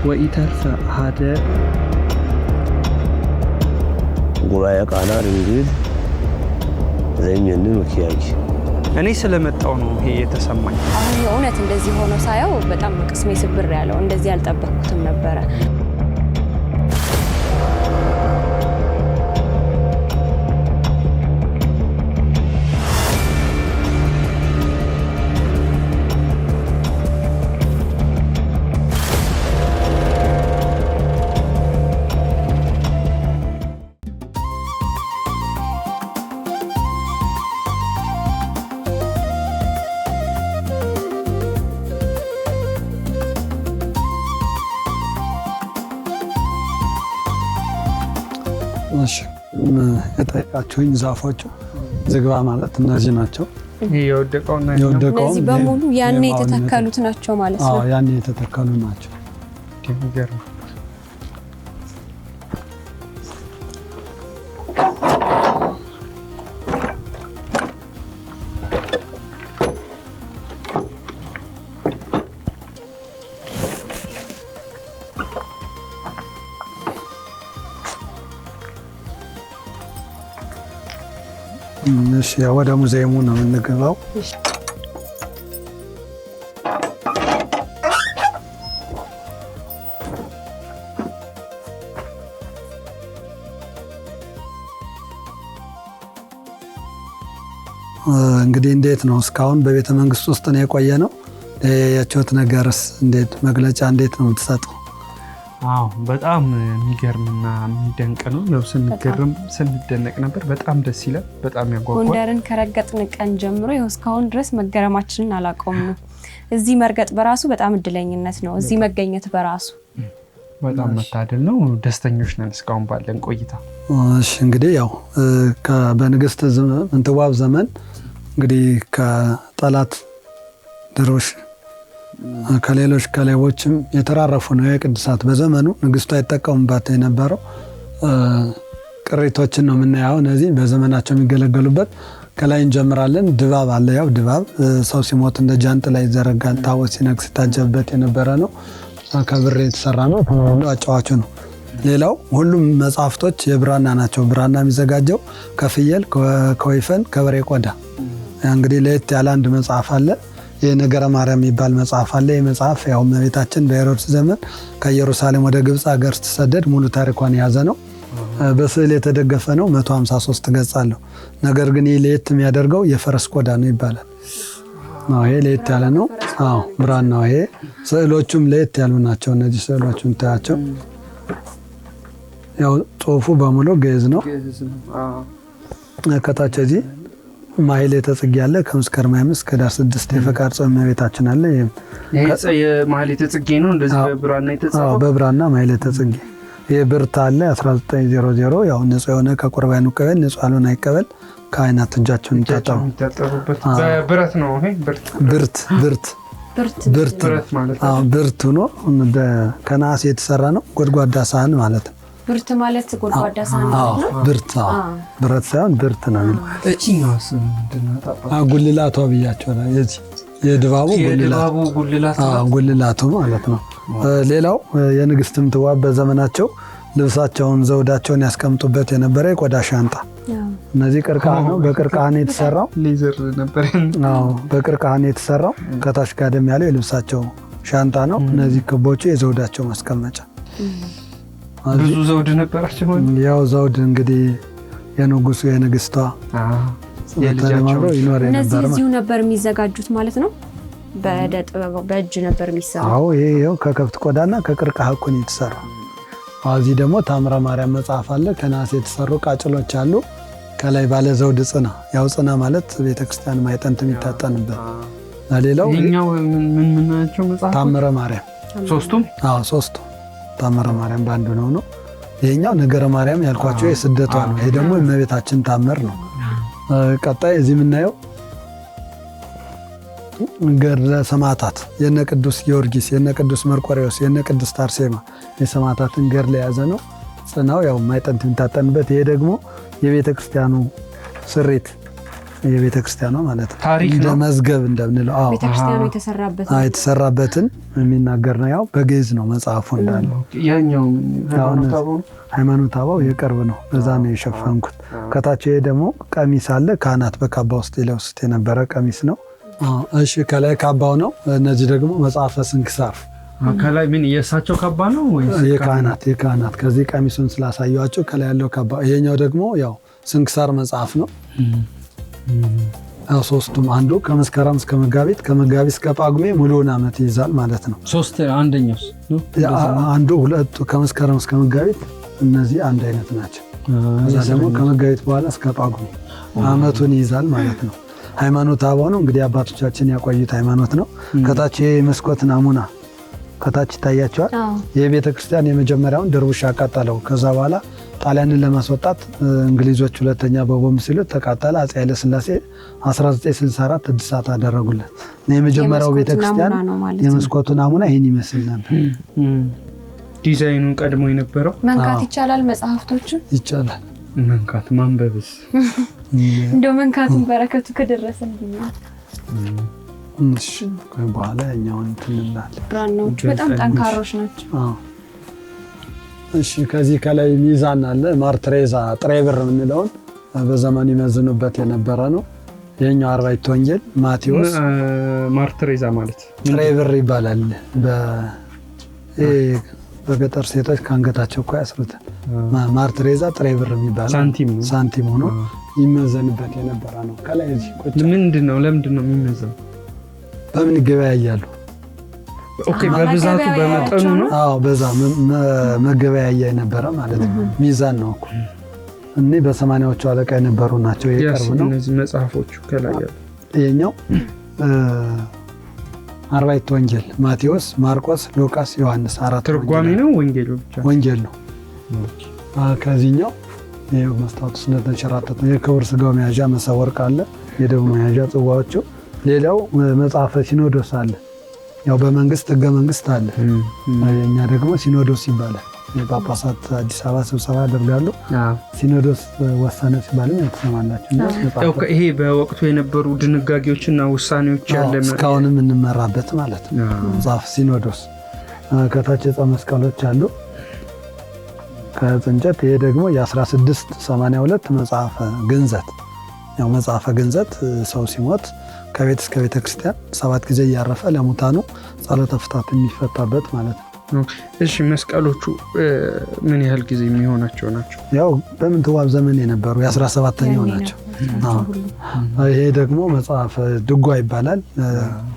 ወኢተርፈ አሐደ ጉባኤ ቃና ድንግል ዘይሜንን ወኪያጅ እኔ ስለመጣው ነው ይሄ የተሰማኝ። አሁን የእውነት እንደዚህ ሆኖ ሳየው በጣም ቅስሜ ስብር ያለው እንደዚህ ያልጠበቅኩትም ነበረ። የጠየቃችሁኝ ዛፎቹ ዝግባ ማለት እነዚህ ናቸው። እነዚህ በሙሉ ያኔ የተተከሉት ናቸው ማለት ነው። ያኔ የተተከሉ ናቸው። የሚገርም እሺ ወደ ሙዚየሙ ነው የምንገባው። እንግዲህ እንዴት ነው እስካሁን በቤተ መንግስት ውስጥ ነው የቆየ ነው። ያያችሁት ነገርስ እንዴት መግለጫ እንዴት ነው የምትሰጠው? አዎ በጣም የሚገርምና የሚደንቅ ነው። ነው ስንገርም ስንደነቅ ነበር። በጣም ደስ ይላል። በጣም ያጓጓል። ጎንደርን ከረገጥን ቀን ጀምሮ ይኸው እስካሁን ድረስ መገረማችንን አላቆምንም። እዚህ መርገጥ በራሱ በጣም እድለኝነት ነው። እዚህ መገኘት በራሱ በጣም መታደል ነው። ደስተኞች ነን እስካሁን ባለን ቆይታ። እሺ እንግዲህ ያው በንግስት ምንትዋብ ዘመን እንግዲህ ከጠላት ድሮሽ ከሌሎች ከሌቦችም የተራረፉ ነው የቅዱሳት በዘመኑ ንግስቷ ይጠቀሙባት የነበረው ቅሪቶችን ነው የምናየው። እነዚህ በዘመናቸው የሚገለገሉበት ከላይ እንጀምራለን። ድባብ አለ። ያው ድባብ ሰው ሲሞት እንደ ጃንጥላ ይዘረጋል። ታቦት ሲነግስ ሲታጀብበት የነበረ ነው። ከብር የተሰራ ነው። አጫዋቹ ነው። ሌላው ሁሉም መጽሐፍቶች የብራና ናቸው። ብራና የሚዘጋጀው ከፍየል፣ ከወይፈን፣ ከበሬ ቆዳ። እንግዲህ ለየት ያለ አንድ መጽሐፍ አለ። የነገረ ማርያም የሚባል መጽሐፍ አለ። ይህ መጽሐፍ ያው እመቤታችን በሄሮድስ ዘመን ከኢየሩሳሌም ወደ ግብፅ ሀገር ስትሰደድ ሙሉ ታሪኳን የያዘ ነው። በስዕል የተደገፈ ነው። 153 ገጽ አለው። ነገር ግን ይህ ለየት የሚያደርገው የፈረስ ቆዳ ነው ይባላል። ይሄ ለየት ያለ ነው። ብራናው ይሄ ስዕሎቹም ለየት ያሉ ናቸው። እነዚህ ስዕሎቹን ታያቸው። ያው ጽሁፉ በሙሉ ግዕዝ ነው። ከታች እዚህ ማህሌተ ጽጌ አለ። ከመስከረም 5 እስከ ኅዳር 6 የፈቃድ ጾም እመቤታችን አለ። ይሄ የማህሌተ ጽጌ ነው። እንደዚህ በብራና የተጻፈው በብራና ማህሌተ ጽጌ። የብርት አለ 1900 ያው ንጹህ የሆነ ከቁርባኑ ቀበል ንጹህ ያልሆነ አይቀበል ካህናት እጃቸውን ይታጠቡበት በብረት ነው። ይሄ ብርት ማለት ነው። ብርት ሆኖ ከነሐስ የተሰራ ነው። ጎድጓዳ ሳህን ማለት ነው። ብርት ማለት ጎድጓዳ ሳህን ነው። ብርት ብረት ሳይሆን ብርት ነው የሚለው። እቺኛውስ ምንድነው? ጉልላቷ ብያቸው ነው። የድባቡ ጉልላቱ ማለት ነው። ሌላው የንግስት ምንትዋብ በዘመናቸው ልብሳቸውን ዘውዳቸውን ያስቀምጡበት የነበረ የቆዳ ሻንጣ። እነዚህ ቅርቃህ ነው። በቅርቃህ ነው የተሰራው። ሌዘር ነበር። በቅርቃህ ነው የተሰራው። ከታች ጋደም ያለው የልብሳቸው ሻንጣ ነው። እነዚህ ክቦቹ የዘውዳቸው ማስቀመጫ። ብዙ ዘውድ ነበራቸው። ያው ዘውድ እንግዲህ የንጉሱ የንግስቷ የልጃቸው ይኖር ነበር። እነዚህ እዚሁ ነበር የሚዘጋጁት ማለት ነው። በእደ ጥበብ በእጅ ነበር የሚሰራው። ይሄው ከከብት ቆዳና ከቅርቃህ እኮ ነው የተሰራው። እዚህ ደግሞ ታምረ ማርያም መጽሐፍ አለ። ከነሐስ የተሰሩ ቃጭሎች አሉ። ከላይ ባለ ዘውድ ጽና። ያው ጽና ማለት ቤተክርስቲያን ማይጠንት የሚታጠንበት። ሌላው ይሄኛው ምን ናቸው መጽሐፎች? ታምረ ማርያም ሶስቱም። ሶስቱ ታምረ ማርያም ባንዱ ነው። ይሄኛው ነገረ ማርያም ያልኳቸው የስደቷ ነው። ይሄ ደግሞ እመቤታችን ታምር ነው። ቀጣይ እዚህ የምናየው ገድለ ሰማዕታት የነ ቅዱስ ጊዮርጊስ፣ የነ ቅዱስ መርቆሬዎስ፣ የነ ቅድስት አርሴማ የሰማዕታትን ገድል የያዘ ነው። ጽናው ያው ማይጠንት የሚታጠንበት። ይሄ ደግሞ የቤተ ክርስቲያኑ ስሪት የቤተ ክርስቲያኗ ማለት ነው። ታሪክ እንደ ነው መዝገብ እንደምንለው። አዎ ቤተክርስቲያኑ የተሰራበት የተሰራበትን የሚናገር ነው። ያው በግዕዝ ነው መጽሐፉ እንዳለ። ያኛው ሃይማኖተ አበው የቅርብ ነው፣ በዛ ነው የሸፈንኩት። ከታች ደግሞ ቀሚስ አለ። ካህናት በካባ ውስጥ ይለብሱት የነበረ ቀሚስ ነው። እሺ ከላይ ካባው ነው። እነዚህ ደግሞ መጽሐፈ ስንክሳር ከላይ ምን የእሳቸው ካባ ነው ወይስ የካህናት ከዚህ ቀሚሱን ስላሳየዋቸው ከላይ ያለው ካባ። ይሄኛው ደግሞ ያው ስንክሳር መጽሐፍ ነው። ሶስቱም አንዱ ከመስከረም እስከ መጋቢት ከመጋቢት እስከ ጳጉሜ ሙሉውን ዓመት ይይዛል ማለት ነው። አንደኛውስ አንዱ ሁለቱ ከመስከረም እስከ መጋቢት እነዚህ አንድ አይነት ናቸው። ከዛ ደግሞ ከመጋቢት በኋላ እስከ ጳጉሜ ዓመቱን ይይዛል ማለት ነው። ሃይማኖተ አበው ነው እንግዲህ አባቶቻችን ያቆዩት ሃይማኖት ነው። ከታች የመስኮት ናሙና ከታች ይታያቸዋል። የቤተ ክርስቲያን የመጀመሪያውን ድርቡሽ አቃጠለው። ከዛ በኋላ ጣሊያንን ለማስወጣት እንግሊዞች ሁለተኛ በቦምብ ሲሉት ተቃጠለ። አፄ ኃይለ ሥላሴ 1964 እድሳት አደረጉለት። የመጀመሪያው ቤተ ክርስቲያን የመስኮቱ ናሙና ይህን ይመስል ነበር። ዲዛይኑን ቀድሞ የነበረው መንካት ይቻላል። መጽሐፍቶቹን ይቻላል መንካት ማንበብስ እንደው መንካቱን በረከቱ ከደረሰን ብኛል። እሺ በኋላ ያኛውን ትንላል። ብራናዎቹ በጣም ጠንካሮች ናቸው። እሺ ከዚህ ከላይ ሚዛን አለ። ማርትሬዛ ጥሬ ብር የምንለውን በዘመኑ ይመዝኑበት የነበረ ነው። የኛው አርባዕቱ ወንጌል ማቴዎስ ማርትሬዛ ማለት ጥሬ ብር ይባላል። በገጠር ሴቶች ከአንገታቸው እኮ ያስሩታል። ማርትሬዛ ጥሬ ብር የሚባል ሳንቲም ሆኖ ይመዘንበት የነበረ ነው። ከላይ እዚህ ቁጭ ምንድነው? ለምንድን ነው የሚመዘነው? በምን ይገበያያሉ? ኦኬ በብዛቱ በመጠኑ ነው። አዎ በዛ መገበያያ የነበረ ማለት ነው። ሚዛን ነው እኮ እኔ በ80ዎቹ አለቃ የነበሩ ናቸው። የቀርብ ነው። እነዚህ መጽሐፎቹ ከላይ ያሉ ይሄኛው አርባዕቱ ወንጌል ማቴዎስ፣ ማርቆስ፣ ሉቃስ፣ ዮሐንስ አራት ትርጓሜ ነው። ወንጌሉ ብቻ ወንጌል ነው። ከዚህኛው ይሄው መስታወቱ ስለተንሸራተተ የክብር ስጋው መያዣ መሰብ ወርቅ አለ። የደሙ መያዣ ጽዋዎቹ። ሌላው መጽሐፈ ሲኖዶስ አለ። ያው በመንግስት ህገ መንግስት አለ። እኛ ደግሞ ሲኖዶስ ይባላል። የጳጳሳት አዲስ አበባ ስብሰባ ያደርጋሉ። ሲኖዶስ ወሰነ ሲባልም ያተሰማላችሁ። ይሄ በወቅቱ የነበሩ ድንጋጌዎችና ውሳኔዎች ያለ እስካሁንም እንመራበት ማለት ነው። መጽሐፍ ሲኖዶስ። ከታች ዕፀ መስቀሎች አሉ ከእንጨት። ይሄ ደግሞ የ1682 መጽሐፈ ግንዘት። ያው መጽሐፈ ግንዘት ሰው ሲሞት ከቤት እስከ ቤተ ክርስቲያን 7 ጊዜ እያረፈ ለሙታኑ ጸሎተ ፍታት የሚፈታበት ማለት ነው። እሺ መስቀሎቹ ምን ያህል ጊዜ የሚሆናቸው ናቸው? ያው በምንትዋብ ዘመን የነበሩ የ17ኛው ናቸው። ይሄ ደግሞ መጽሐፍ ድጓ ይባላል።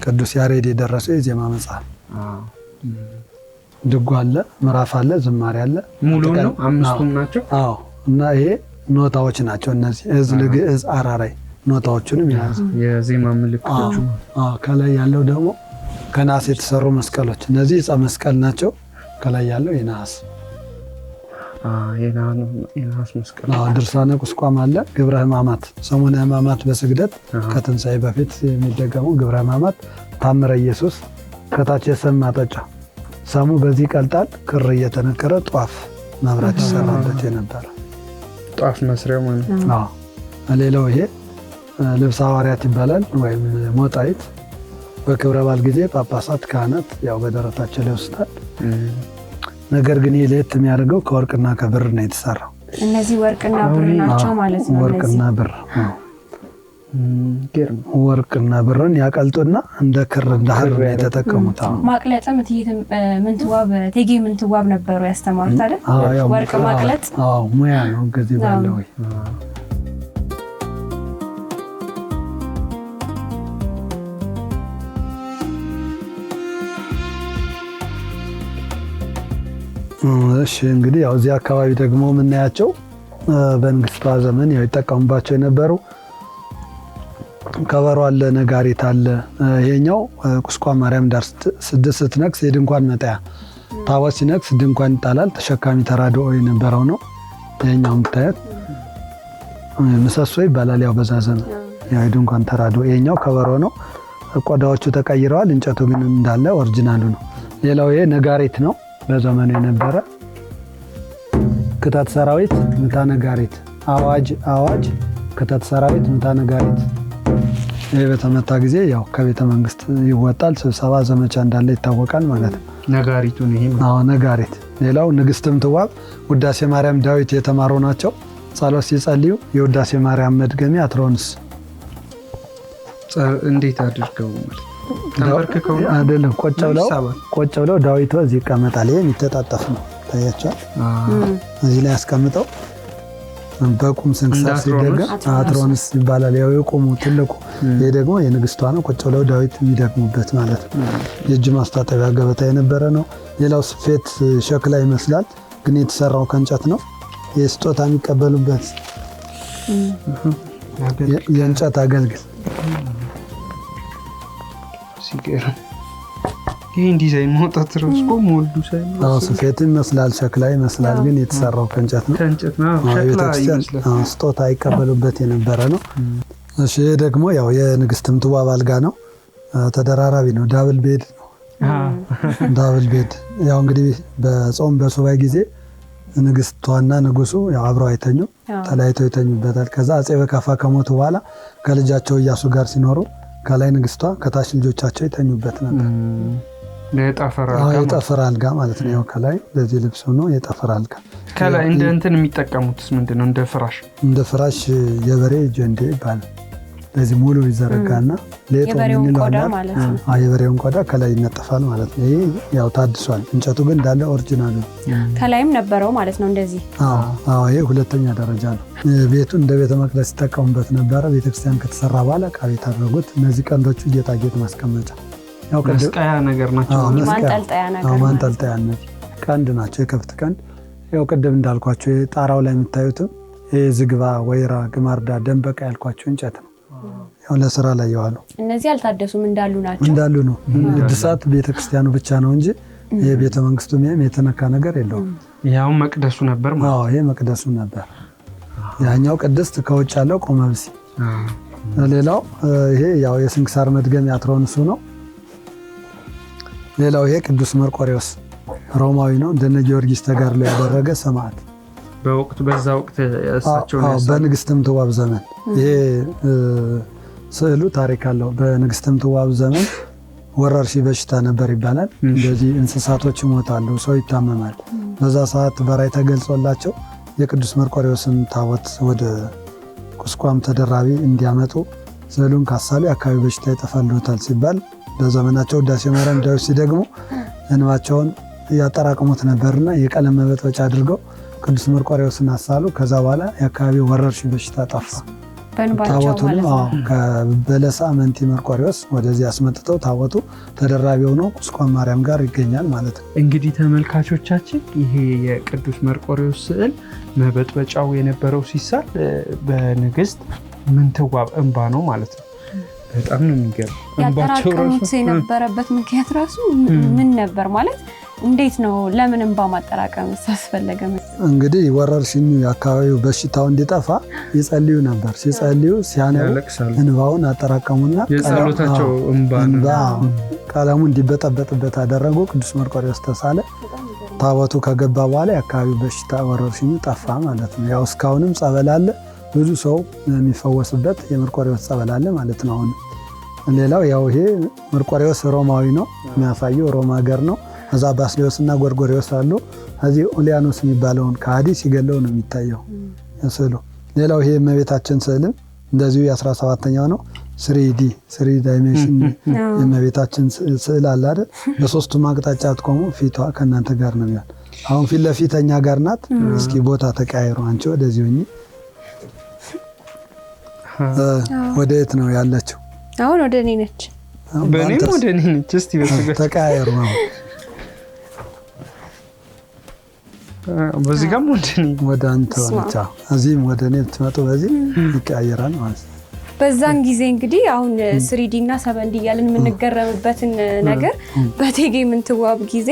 ቅዱስ ያሬድ የደረሰው የዜማ መጽሐፍ ድጓ አለ፣ ምዕራፍ አለ፣ ዝማሬ አለ። ሙሉ ነው። 5ቱም ናቸው። አዎ እና ይሄ ኖታዎች ናቸው እነዚህ እዝል፣ ግዕዝ፣ አራራይ ኖታዎቹንም የያዘ የዜማ ምልክቶቹ። ከላይ ያለው ደግሞ ከነሐስ የተሰሩ መስቀሎች እነዚህ ዕፀ መስቀል ናቸው። ከላይ ያለው የነሐስ መስቀል። ድርሳነ ቁስቋም አለ። ግብረ ሕማማት፣ ሰሙነ ሕማማት በስግደት ከትንሣኤ በፊት የሚደገሙ ግብረ ሕማማት፣ ታምረ ኢየሱስ። ከታች የሰም ማጠጫ ሰሙ በዚህ ቀልጣል ክር እየተነከረ ጧፍ መብራት ይሰራበት የነበረ ጧፍ መስሪያ ማለት ነው። ሌላው ይሄ ልብሰ ሐዋርያት ይባላል ወይም ሞጣይት። በክብረ በዓል ጊዜ ጳጳሳት፣ ካህናት ያው በደረታቸው ለብሱታል። ነገር ግን ይህ ለየት የሚያደርገው ከወርቅና ከብር ነው የተሰራው። እነዚህ ወርቅና ብር ናቸው ማለት ነው። ወርቅና ብር ወርቅና ብርን ያቀልጡና እንደ ክር እንደ ሐር የተጠቀሙት። ማቅለጥም እቴጌ ምንትዋብ ነበሩ ያስተማሩት አይደል? ወርቅ ማቅለጥ ሙያ ነው። ከዚህ ባለው እሺ እንግዲህ ያው እዚህ አካባቢ ደግሞ የምናያቸው በንግስቷ ዘመን ያው ይጠቀሙባቸው የነበሩ ከበሮ አለ፣ ነጋሪት አለ። ይሄኛው ቁስቋም ማርያም ዳር ስትነግስ የድንኳን መጣያ፣ ታቦት ሲነግስ ድንኳን ይጣላል። ተሸካሚ ተራድኦ የነበረው ነው። ይሄኛው የምታዩት ምሰሶ ይባላል። ያው በዛ ዘመን ያው የድንኳን ተራድኦ። ይሄኛው ከበሮ ነው። ቆዳዎቹ ተቀይረዋል። እንጨቱ ግን እንዳለ ኦሪጂናሉ ነው። ሌላው ይሄ ነጋሪት ነው። በዘመኑ የነበረ ክታት ሰራዊት፣ ምታ ነጋሪት፣ አዋጅ ክተት ሰራዊት፣ ምታ ነጋሪት። ይህ በተመታ ጊዜ ያው ከቤተ መንግስት ይወጣል። ስብሰባ ዘመቻ እንዳለ ይታወቃል ማለት ነው። ነጋሪቱን ይሄ ነጋሪት። ሌላው ንግስትም ትዋብ ውዳሴ ማርያም ዳዊት የተማሩ ናቸው። ጸሎት ሲጸልዩ የውዳሴ ማርያም መድገሚ አትሮንስ እንዴት አድርገው ማለት ተንበርክከው አይደለም፣ ቆጭ ብለው ዳዊት እዚህ ይቀመጣል። ይሄ የሚተጣጠፍ ነው ታያቸዋል። እዚህ ላይ ያስቀምጠው በቁም ስንክሳር ሲደገም አትሮንስ ይባላል። ያው የቁሙ ትልቁ። ይሄ ደግሞ የንግስቷ ነው። ቆጭ ብለው ዳዊት የሚደግሙበት ማለት ነው። የእጅ ማስታጠቢያ ገበታ የነበረ ነው። ሌላው ስፌት ሸክላ ይመስላል፣ ግን የተሰራው ከእንጨት ነው። የስጦታ የሚቀበሉበት የእንጨት አገልግል። ይህን ዲዛይን ማውጣት ረስቆ ሞልዱ ስፌት ይመስላል፣ ሸክላ ይመስላል፣ ግን የተሰራው ከእንጨት ነው። ቤተክርስቲያን ስጦታ ይቀበሉበት የነበረ ነው። እሺ ደግሞ ያው የንግስትም ትዋብ አልጋ ነው። ተደራራቢ ነው። ዳብል ቤድ ነው። ዳብል ቤድ ያው እንግዲህ በጾም በሱባኤ ጊዜ ንግስቷና ንጉሱ ያው አብረው አይተኙም፣ ተለያይተው ይተኙበታል። ከዛ አፄ በካፋ ከሞቱ በኋላ ከልጃቸው እያሱ ጋር ሲኖሩ ከላይ ንግስቷ ከታች ልጆቻቸው ይተኙበት ነበር። የጠፈር አልጋ ማለት ነው። ያው ከላይ ለዚህ ልብስ ሆኖ የጠፈር አልጋ። ከላይ እንደ እንትን የሚጠቀሙትስ ምንድን ነው? እንደ ፍራሽ የበሬ ጀንዴ ይባላል። ለዚህ ሙሉ ይዘረጋና የበሬውን ቆዳ ማለት ነው። የበሬውን ቆዳ ከላይ ይነጠፋል ማለት ነው። ይሄ ያው ታድሷል። እንጨቱ ግን እንዳለ ኦሪጂናል ነው። ከላይም ነበረው ማለት ነው እንደዚህ። ይሄ ሁለተኛ ደረጃ ነው። ቤቱ እንደ ቤተ መቅደስ ሲጠቀሙበት ነበረ። ቤተክርስቲያን ከተሰራ በኋላ ዕቃ ቤት አደረጉት። እነዚህ ቀንዶቹ ጌጣጌጥ ማስቀመጫ መስቀያ ነገር ናቸው። ማንጠልጠያ ቀንድ ናቸው። የከብት ቀንድ። ያው ቅድም እንዳልኳቸው ጣራው ላይ የምታዩትም ዝግባ፣ ወይራ፣ ግማርዳ፣ ደንበቃ ያልኳቸው እንጨት ነው። ያው ለስራ ላይ የዋሉ እነዚህ አልታደሱም፣ እንዳሉ ናቸው። እንዳሉ ነው። እድሳት ቤተክርስቲያኑ ብቻ ነው እንጂ የቤተ መንግስቱ የተነካ ነገር የለውም። ያው መቅደሱ ነበር ማለት። ይሄ መቅደሱ ነበር። ያኛው ቅድስት፣ ከውጭ ያለው ቆመ ብሲ። ሌላው ይሄ ያው የስንክሳር መድገሚያ አትሮንሱ ነው። ሌላው ይሄ ቅዱስ መርቆሬዎስ ሮማዊ ነው። እንደነ ጊዮርጊስ ተጋድሎ ያደረገ ሰማዕት በዛ ወቅት እሳቸውን በንግስትም ትዋብ ዘመን። ይሄ ስዕሉ ታሪክ አለው። በንግስትም ትዋብ ዘመን ወረርሽኝ በሽታ ነበር ይባላል። እንደዚህ እንስሳቶች ይሞታሉ፣ ሰው ይታመማል። በዛ ሰዓት በራእይ ተገልጾላቸው የቅዱስ መርቆሬዎስን ታቦት ወደ ቁስቋም ተደራቢ እንዲያመጡ ስዕሉን ካሳሉ የአካባቢ በሽታ ይጠፋልዎታል ሲባል በዘመናቸው ውዳሴ ማርያም ዳዊት ሲደግሙ እንባቸውን ያጠራቅሙት ነበርና የቀለም መበጥበጫ አድርገው ቅዱስ መርቆሬዎስን አሳሉ። ከዛ በኋላ የአካባቢው ወረርሽኝ በሽታ ጠፋ። ታቦቱንም ከበለሳ መንቲ መርቆሬዎስ ወደዚህ አስመጥተው ታቦቱ ተደራቢ ሆኖ ቁስቋም ማርያም ጋር ይገኛል ማለት ነው። እንግዲህ ተመልካቾቻችን ይሄ የቅዱስ መርቆሬዎስ ስዕል መበጥበጫው የነበረው ሲሳል በንግስት ምንትዋብ እንባ ነው ማለት ነው። በጣም ነው የሚገርም። ያጠራቀሙት የነበረበት ምክንያት ራሱ ምን ነበር ማለት እንዴት ነው? ለምን እንባ ማጠራቀም አስፈለገ? እንግዲህ ወረርሽኙ የአካባቢው በሽታው እንዲጠፋ ይጸልዩ ነበር። ሲጸልዩ ሲያነቡ እንባውን አጠራቀሙና የጸሎታቸው እንባ ቀለሙ እንዲበጠበጥበት አደረጉ። ቅዱስ መርቆሬዎስ ተሳለ። ታቦቱ ከገባ በኋላ የአካባቢው በሽታ ወረርሽኙ ጠፋ ማለት ነው። ያው እስካሁንም ጸበል አለ፣ ብዙ ሰው የሚፈወስበት የመርቆሬዎስ ጸበል አለ ማለት ነው። አሁን ሌላው ያው ይሄ መርቆሬዎስ ሮማዊ ነው የሚያሳየው፣ ሮማ ሀገር ነው። እዛ ባስልዮስ እና ጎርጎሪዎስ አሉ። እዚህ ኡሊያኖስ የሚባለውን ከሃዲ ሲገለው ነው የሚታየው ስዕሉ። ሌላው ይሄ የእመቤታችን ስዕልም እንደዚሁ የ17ኛው ነው። ስሪዲ ዳይሜንሽን የእመቤታችን ስዕል አለ አይደል? በሶስቱም አቅጣጫ አትቆሙ፣ ፊቷ ከእናንተ ጋር ነው የሚሆን። አሁን ፊት ለፊት እኛ ጋር ናት። እስኪ ቦታ ተቀያይሩ። አንቺ ወደዚህ ሆኚ። ወደ የት ነው ያለችው? አሁን ወደ እኔ ነች። በእኔም ወደ እኔ ነች። እስቲ ተቀያየሩ ነው። በዚህ ጋር ወደ አንተ ሆነች። እዚህም ወደ እኔ ብትመጡ በዚህ ይቀያየራል ማለት ነው። በዛን ጊዜ እንግዲህ አሁን ስሪዲ እና ሰበንዲ እያልን የምንገረምበትን ነገር በእቴጌ ምንትዋብ ጊዜ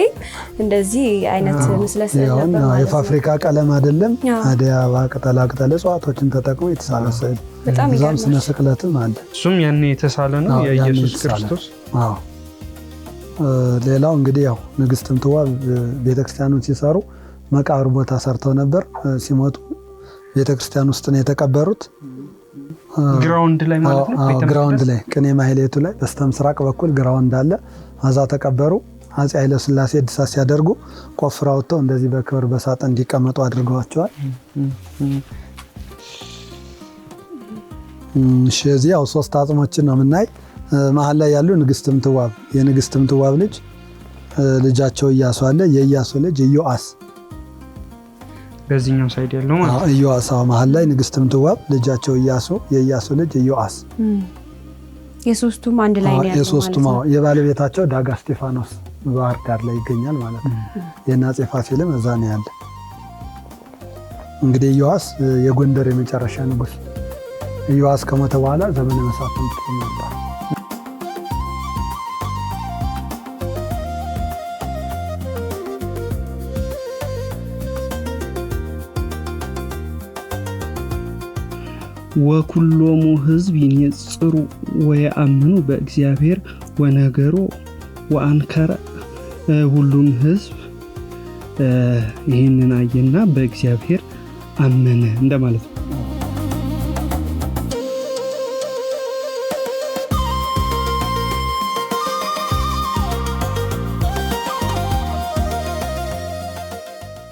እንደዚህ አይነት ምስለ ስዕል ነበር ማለት ነው። የፋብሪካ ቀለም አይደለም፣ አደይ አበባ፣ ቅጠላ ቅጠል እጽዋቶችን ተጠቅሞ የተሳለ ስዕል። በጣም ስነ ስቅለትም አለ። እሱም ያኔ የተሳለ ነው የኢየሱስ ክርስቶስ። ሌላው እንግዲህ ያው ንግስት ምንትዋብ ቤተክርስቲያኑን ሲሰሩ መቃብር ቦታ ሰርተው ነበር። ሲሞቱ ቤተክርስቲያን ውስጥ ነው የተቀበሩት። ግራውንድ ላይ ማለት ነው። ግራውንድ ላይ ቅኔ ማህሌቱ ላይ በስተምስራቅ በኩል ግራውንድ አለ። አዛ ተቀበሩ። አፄ ኃይለ ሥላሴ እድሳት ሲያደርጉ ቆፍረው አውጥተው እንደዚህ በክብር በሳጥን እንዲቀመጡ አድርገዋቸዋል። እሺ እዚህ ያው 3 አጽሞችን ነው የምናይ። መሀል ላይ ያሉ ንግስት ምትዋብ የንግስት ምትዋብ ልጃቸው ኢያሱ አለ። የኢያሱ ልጅ ኢዮአስ በዚህኛው ሳይድ ያለው ማለት ነው። ኢዮአስ መሀል ላይ ንግስት ምትዋብ ልጃቸው ኢያሱ የኢያሱ ልጅ ኢዮአስ የሶስቱም አንድ ላይ ነው ያለው። የሶስቱም የባለቤታቸው ዳጋ እስጢፋኖስ ባህር ዳር ላይ ይገኛል ማለት ነው። የአፄ ፋሲልም እዛ ነው ያለ። እንግዲህ ኢዮአስ የጎንደር የመጨረሻ ንጉስ። ኢዮአስ ከሞተ በኋላ ዘመነ መሳፍንት ነበር። ወኩሎሙ ህዝብ ይንጽሩ ወየአምኑ በእግዚአብሔር ወነገሮ ወአንከረ። ሁሉም ህዝብ ይህንን አየና በእግዚአብሔር አመነ እንደማለት ነው።